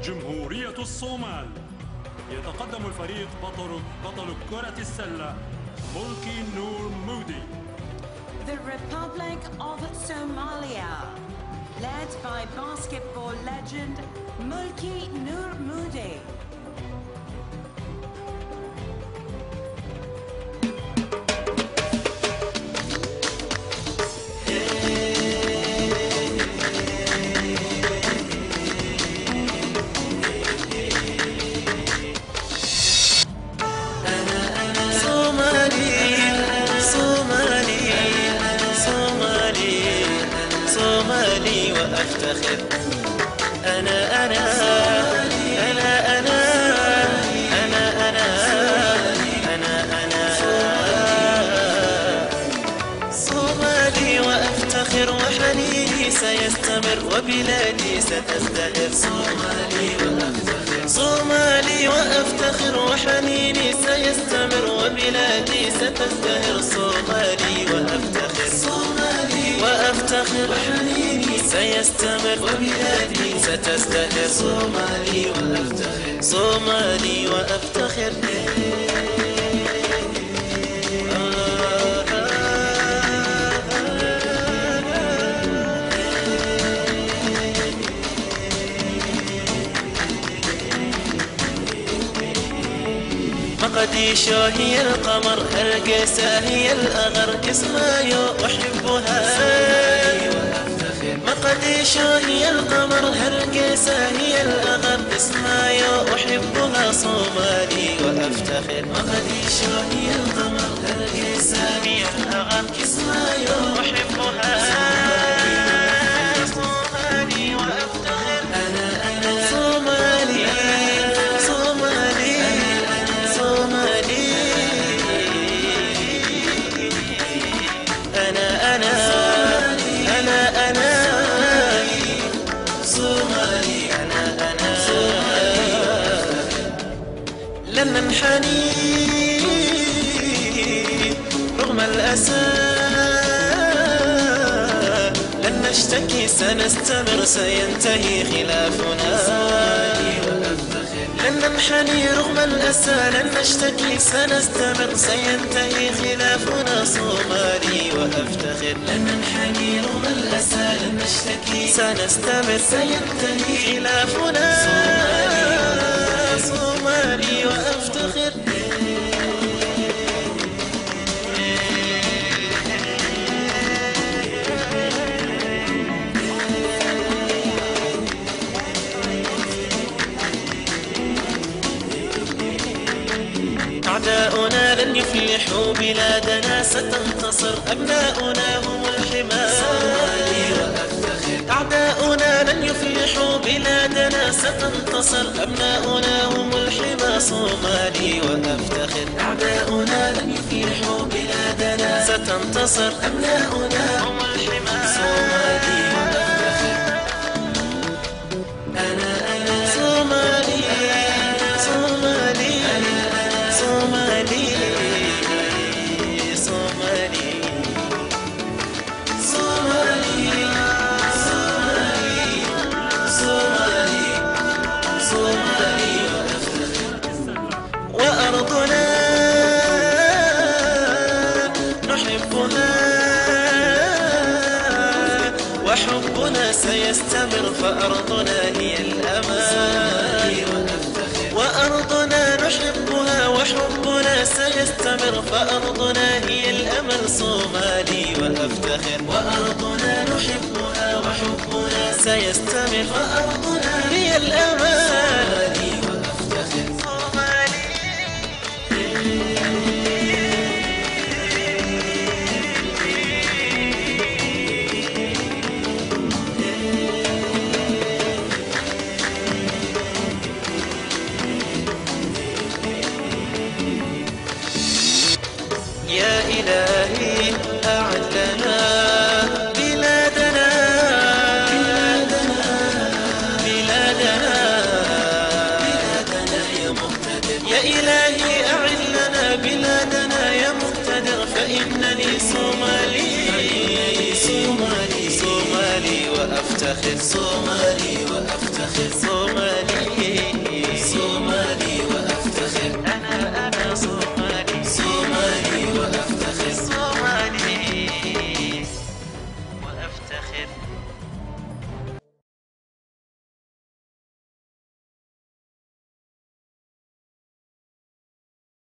جمهورية الصومال. يتقدم الفريق بطل كرة السلة ملكي نور مودي. The Republic of Somalia, led by basketball legend Mulki Nur Moody. صومالي وأفتخر. أنا أنا أنا أنا أنا أنا أنا أنا صومالي وأفتخر، وحنيني سيستمر وبلادي ستزدهر. صومالي وأفتخر، صومالي وأفتخر، وحنيني سيستمر وبلادي ستزدهر. صومالي وأفتخر، صومالي وأفتخر، وحنيني سيستمر وبلادي ستزدهر. صومالي وأفتخر، صومالي وأفتخر. مقديشو هي القمر، هرقسة هي الأغر، كسمايو أحبها. مقديشو هي القمر، هرقسة هي الأغر، كسمايو أحبها. صومالي وأفتخر. مقديشو هي القمر، هرقسة هي الأغر، كسمايو أحبها. صومالي وأفتخر. أنا صومالي، صومالي صومالي. أنا أنا أنا أنا صومالي. أنا أنا لن ننحني رغم الأسى، لن نشتكي سنستمر سينتهي خلافنا. لن ننحني رغم الأسى، لن نشتكي سنستمر سينتهي خلافنا. صومالي وأفتخر. لن ننحني رغم الأسى، لن نشتكي سنستمر سينتهي خلافنا. صومالي وأفتخر. أعداؤنا لن يفلحوا، بلادنا ستنتصر، أبناؤنا هم الحمى. أعداؤنا لن يفلحوا، بلادنا ستنتصر، أبناؤنا هم الحمى. صومالي وأفتخر. أعداؤنا لن يفلحوا، بلادنا ستنتصر، أبناؤنا هم الحمى. صومالي وأفتخر. أنا أنا صومالي، صومالي صومالي صومالي صومالي صومالي صومالي وأرضنا نحبها، وحبنا سيستمر، فأرضنا هي الأمان. وأرضنا نحبها، وحبنا سيستمر، فأرضنا هي الأمل. صومالي وأفتخر. وأرضنا نحبها، وحبنا سيستمر، فأرضنا هي الأمل. صومالي وأفتخر. صومالي. يا إلهي أعلنا بلادنا، بلادنا بلادنا صومالي وأفتخر صومالي.